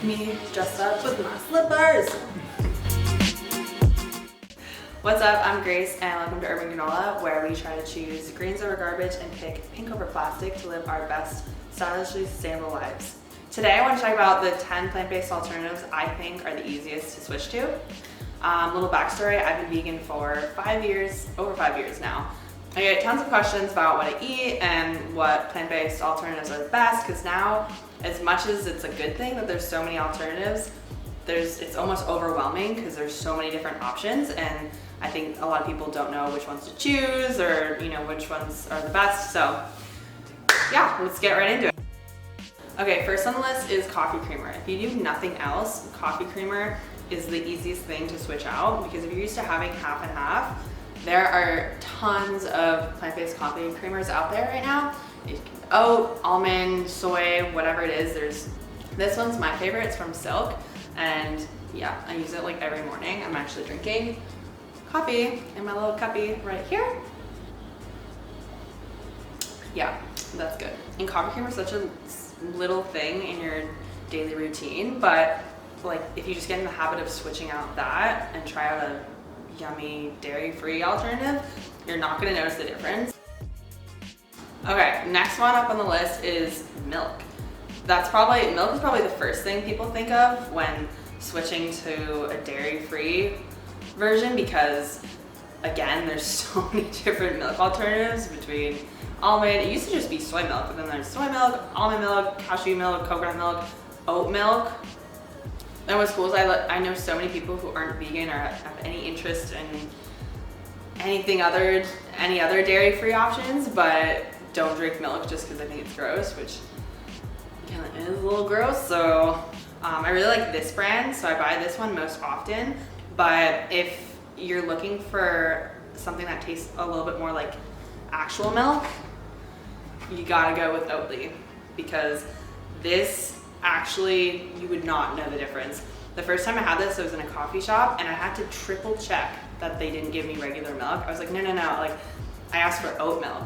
Me dressed up with my slippers. What's up? I'm Grace and welcome to Urban Granola, where we try to choose greens over garbage and pick pink over plastic to live our best, stylishly sustainable lives. Today I want to talk about the 10 plant-based alternatives I think are the easiest to switch to. Little backstory, I've been vegan for over 5 years now. I get tons of questions about what I eat and what plant-based alternatives are the best, because now, as much as it's a good thing that there's so many alternatives, it's almost overwhelming because there's so many different options, and I think a lot of people don't know which ones to choose or which ones are the best. So yeah, let's get right into it. Okay, first on the list is coffee creamer. If you do nothing else, coffee creamer is the easiest thing to switch out, because if you're used to having half and half, there are tons of plant-based coffee creamers out there right now. Oat, almond, soy, whatever it is. This one's my favorite. It's from Silk, and yeah, I use it like every morning. I'm actually drinking coffee in my little cuppy right here. Yeah, that's good. And coffee creamer is such a little thing in your daily routine, but like if you just get in the habit of switching out that and try out a yummy dairy-free alternative, you're not going to notice the difference. Okay, next one up on the list is milk. Milk is probably the first thing people think of when switching to a dairy-free version, because again, there's so many different milk alternatives between almond. It used to just be soy milk, but then there's soy milk, almond milk, cashew milk, coconut milk, oat milk. And what's cool is I know so many people who aren't vegan or have any interest in any other dairy-free options, but don't drink milk just because I think it's gross, which kind of is a little gross. So I really like this brand, so I buy this one most often. But if you're looking for something that tastes a little bit more like actual milk, you gotta go with Oatly, because this actually, you would not know the difference. The first time I had this, I was in a coffee shop and I had to triple check that they didn't give me regular milk. I was like, no, like I asked for oat milk.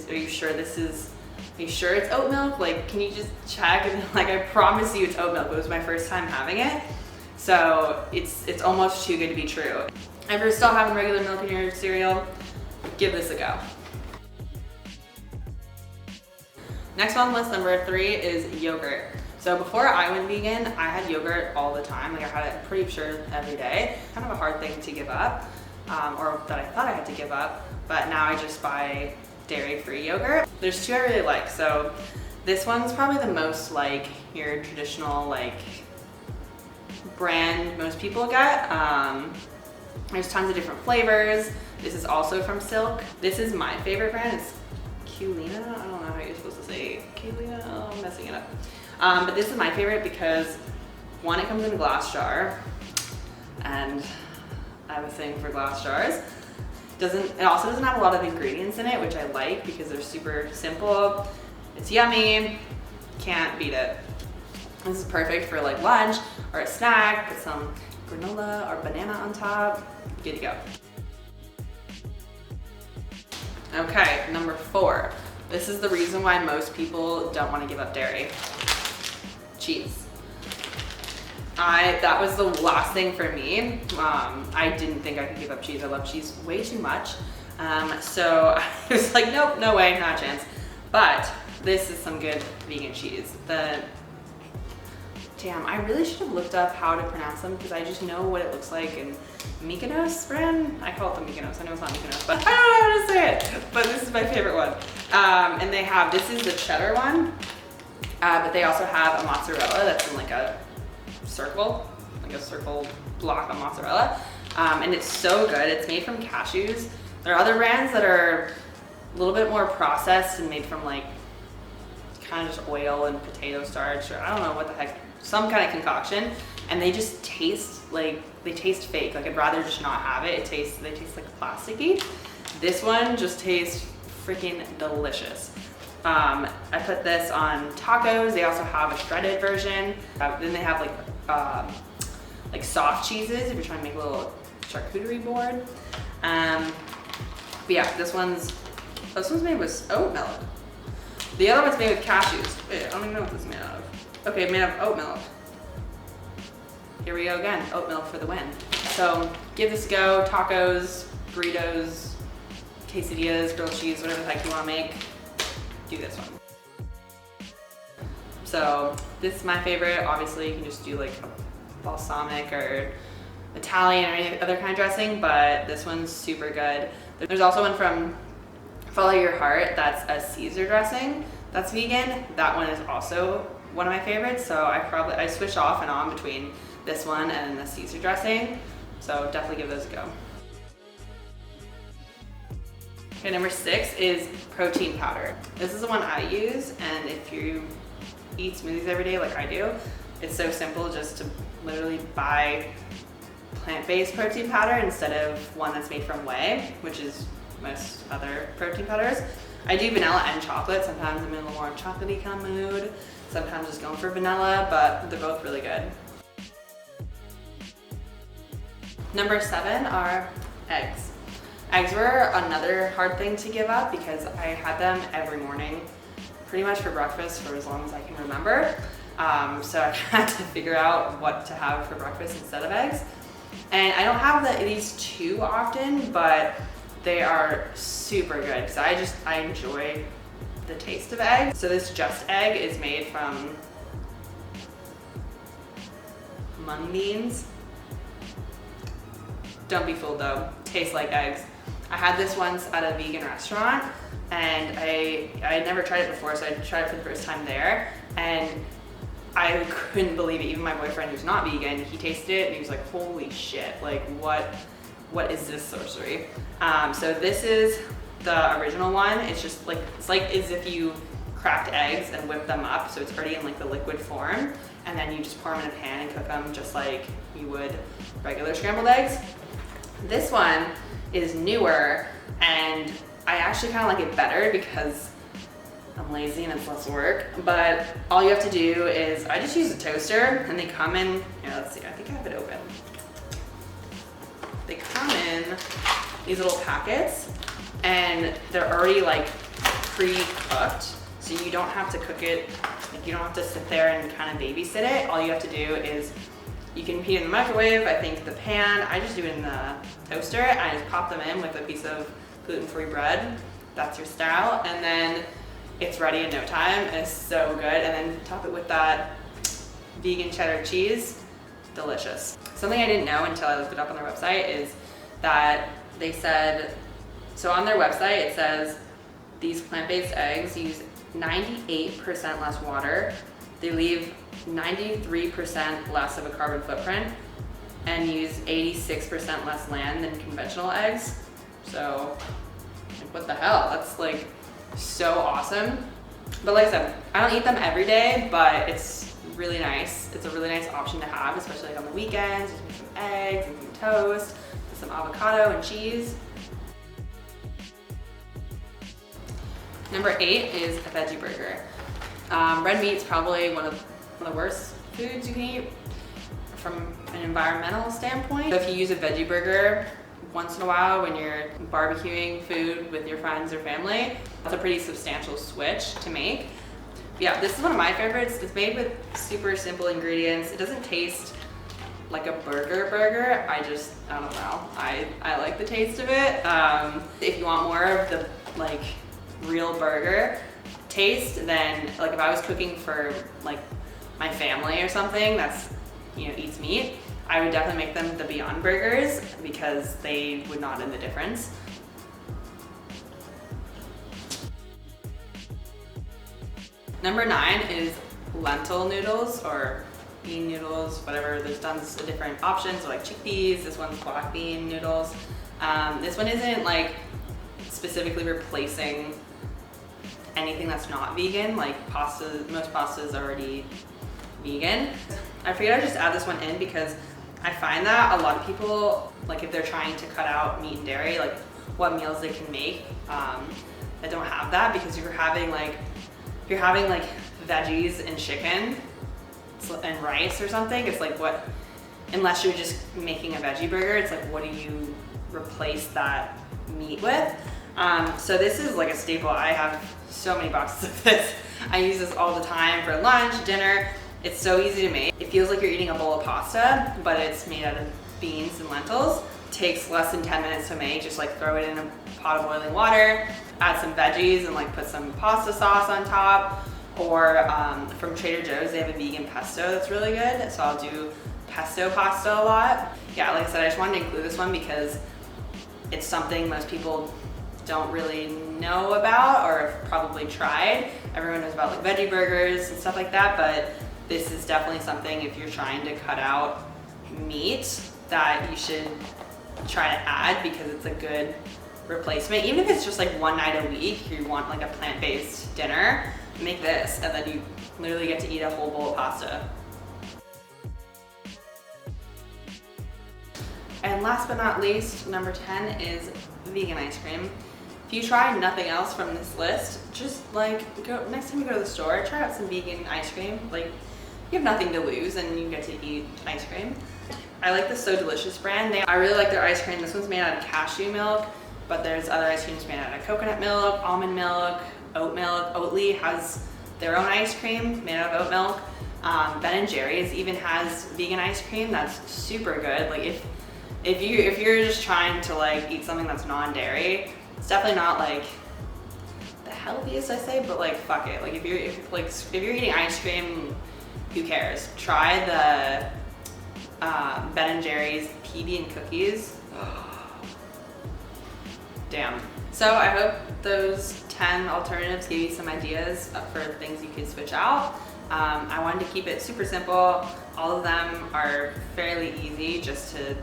Are you sure it's oat milk? Like, can you just check? And like, I promise you it's oat milk. It was my first time having it. So it's almost too good to be true. If you're still having regular milk in your cereal, give this a go. Next on the list, number 3, is yogurt. So before I went vegan, I had yogurt all the time. Like I had it pretty sure every day. Kind of a hard thing to give up, or that I thought I had to give up, but now I just buy dairy-free yogurt. There's 2 I really like. So this one's probably the most like your traditional like brand most people get. There's tons of different flavors. This is also from Silk. This is my favorite brand. It's Culina. I don't know how you're supposed to say Culina. Oh, I'm messing it up. But this is my favorite because, one, it comes in a glass jar, and I have a thing for glass jars. It also doesn't have a lot of ingredients in it, which I like because they're super simple. It's yummy. Can't beat it. This is perfect for like lunch or a snack. Put some granola or banana on top. Good to go. Okay, number 4. This is the reason why most people don't want to give up dairy. Cheese. That was the last thing for me. I didn't think I could give up cheese. I love cheese way too much. So I was like, nope, no way, not a chance. But this is some good vegan cheese. Damn, I really should have looked up how to pronounce them, because I just know what it looks like. And Mykonos brand? I call it the Mykonos. I know it's not Mykonos, but I don't know how to say it. But this is my favorite one. And this is the cheddar one, but they also have a mozzarella that's in like a circle block of mozzarella. And it's so good. It's made from cashews. There are other brands that are a little bit more processed and made from like kind of just oil and potato starch, or I don't know what the heck, some kind of concoction, and they just taste fake. Like I'd rather just not have it. They taste like plasticky. This one just tastes freaking delicious. I put this on tacos. They also have a shredded version. Then they have like soft cheeses if you're trying to make a little charcuterie board. But yeah, this one's made with oat milk. The other one's made with cashews. Wait, I don't even know what this is made out of. Okay, made of oat milk. here we go again, oat milk for the win. So give this a go. Tacos, burritos, quesadillas, grilled cheese, whatever the heck you want to make, do this one. So this is my favorite. Obviously you can just do like a balsamic or Italian or any other kind of dressing, but this one's super good. There's also one from Follow Your Heart that's a Caesar dressing that's vegan. That one is also one of my favorites, so I switch off and on between this one and the Caesar dressing, so definitely give those a go. Okay, number 6 is protein powder. This is the one I use, and if you eat smoothies every day like I do, it's so simple just to literally buy plant-based protein powder instead of one that's made from whey, which is most other protein powders. I do vanilla and chocolate. Sometimes I'm in a little more chocolatey kind of mood. Sometimes just going for vanilla, but they're both really good. Number 7 are eggs. Eggs were another hard thing to give up because I had them every morning, pretty much for breakfast for as long as I can remember. So I had to figure out what to have for breakfast instead of eggs. And I don't have these too often, but they are super good because I enjoy the taste of egg. So this Just Egg is made from mung beans. Don't be fooled though, tastes like eggs. I had this once at a vegan restaurant and I had never tried it before, so I tried it for the first time there, and I couldn't believe it. Even my boyfriend, who's not vegan, he tasted it and he was like, holy shit, like what is this sorcery? So this is the original one. It's just like, it's like as if you cracked eggs and whipped them up, so it's already in like the liquid form, and then you just pour them in a pan and cook them just like you would regular scrambled eggs. This one is newer, and I actually kind of like it better because I'm lazy and it's less work, but all you have to do is, I just use a toaster, and they come in, here, let's see, I think I have it open. They come in these little packets, and they're already like pre-cooked, so you don't have to cook it, like you don't have to sit there and kind of babysit it. All you have to do is, you can heat it in the microwave, I think the pan, I just do it in the toaster, and I just pop them in with a piece of gluten-free bread. That's your style, and then it's ready in no time, and it's so good. And then top it with that vegan cheddar cheese, delicious. Something I didn't know until I looked it up on their website is that they said, so on their website it says these plant-based eggs use 98% less water, they leave 93% less of a carbon footprint, and use 86% less land than conventional eggs. So, like, what the hell? That's like so awesome. But like I said, I don't eat them every day, but it's really nice. It's a really nice option to have, especially like on the weekends. Just make some eggs and some toast, with some avocado and cheese. Number 8 is a veggie burger. Red meat's probably one of the worst foods you can eat from an environmental standpoint. So if you use a veggie burger once in a while when you're barbecuing food with your friends or family, that's a pretty substantial switch to make. But yeah, this is one of my favorites. It's made with super simple ingredients. It doesn't taste like a burger. I don't know. I like the taste of it. If you want more of the like real burger taste, then like if I was cooking for like my family or something that's, you know, eats meat, I would definitely make them the Beyond Burgers because they would not know the difference. Number 9 is lentil noodles or bean noodles, whatever. There's tons of different options, like chickpeas. This one's black bean noodles. This one isn't like specifically replacing anything that's not vegan, like pasta. Most pasta is already vegan. I figured I'd just add this one in because I find that a lot of people, like if they're trying to cut out meat and dairy, like what meals they can make that don't have that, because if you're having like veggies and chicken and rice or something, it's like what, unless you're just making a veggie burger, it's like what do you replace that meat with? So this is like a staple. I have so many boxes of this. I use this all the time for lunch, dinner. It's so easy to make. It feels like you're eating a bowl of pasta, but it's made out of beans and lentils. Takes less than 10 minutes to make. Just like throw it in a pot of boiling water, add some veggies and like put some pasta sauce on top. Or from Trader Joe's, they have a vegan pesto that's really good. So I'll do pesto pasta a lot. Yeah, like I said, I just wanted to include this one because it's something most people don't really know about or have probably tried. Everyone knows about like veggie burgers and stuff like that, but this is definitely something if you're trying to cut out meat that you should try to add because it's a good replacement. Even if it's just like one night a week, you want like a plant-based dinner, make this and then you literally get to eat a whole bowl of pasta. And last but not least, number 10 is vegan ice cream. If you try nothing else from this list, just like go next time you go to the store, try out some vegan ice cream. Like you have nothing to lose and you get to eat ice cream. I like the So Delicious brand. I really like their ice cream. This one's made out of cashew milk, but there's other ice creams made out of coconut milk, almond milk, oat milk. Oatly has their own ice cream made out of oat milk. Ben & Jerry's even has vegan ice cream that's super good. Like if you're just trying to like eat something that's non-dairy, it's definitely not like the healthiest I say, but like fuck it. Like if you're eating ice cream, who cares? Try the Ben & Jerry's PB and cookies. Damn. So I hope those 10 alternatives gave you some ideas for things you could switch out. I wanted to keep it super simple. All of them are fairly easy just to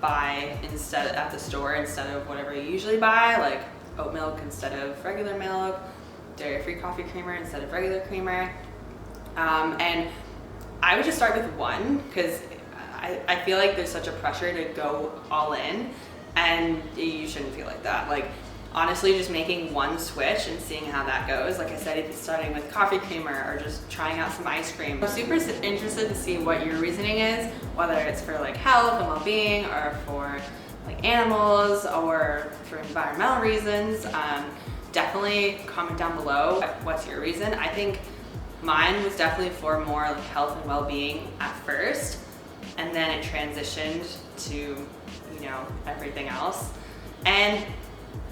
buy instead at the store instead of whatever you usually buy, like oat milk instead of regular milk, dairy-free coffee creamer instead of regular creamer. And I would just start with one because I feel like there's such a pressure to go all in, and you shouldn't feel like that. Like honestly, just making one switch and seeing how that goes. Like I said, if it's starting with coffee creamer or just trying out some ice cream. I'm super interested to see what your reasoning is, whether it's for like health and well-being or for like animals or for environmental reasons. Definitely comment down below what's your reason. I think mine was definitely for more like health and well-being at first, and then it transitioned to, you know, everything else. And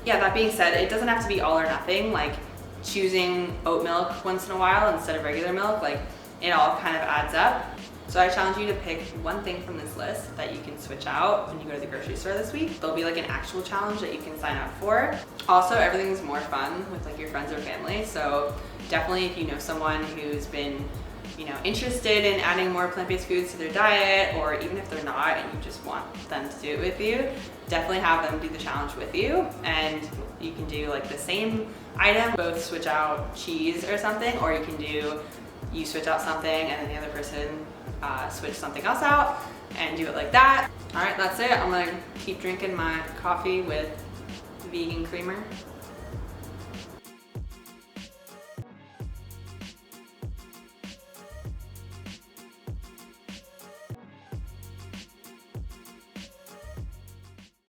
yeah, that being said, it doesn't have to be all or nothing. Like choosing oat milk once in a while instead of regular milk, like it all kind of adds up. So I challenge you to pick one thing from this list that you can switch out when you go to the grocery store this week. There'll be like an actual challenge that you can sign up for. Also, everything's more fun with like your friends or family. So definitely if you know someone who's been, you know, interested in adding more plant-based foods to their diet, or even if they're not and you just want them to do it with you, definitely have them do the challenge with you. And you can do like the same item, both switch out cheese or something, or you can do, you switch out something and then the other person switch something else out and do it like that. All right, that's it. I'm gonna keep drinking my coffee with vegan creamer.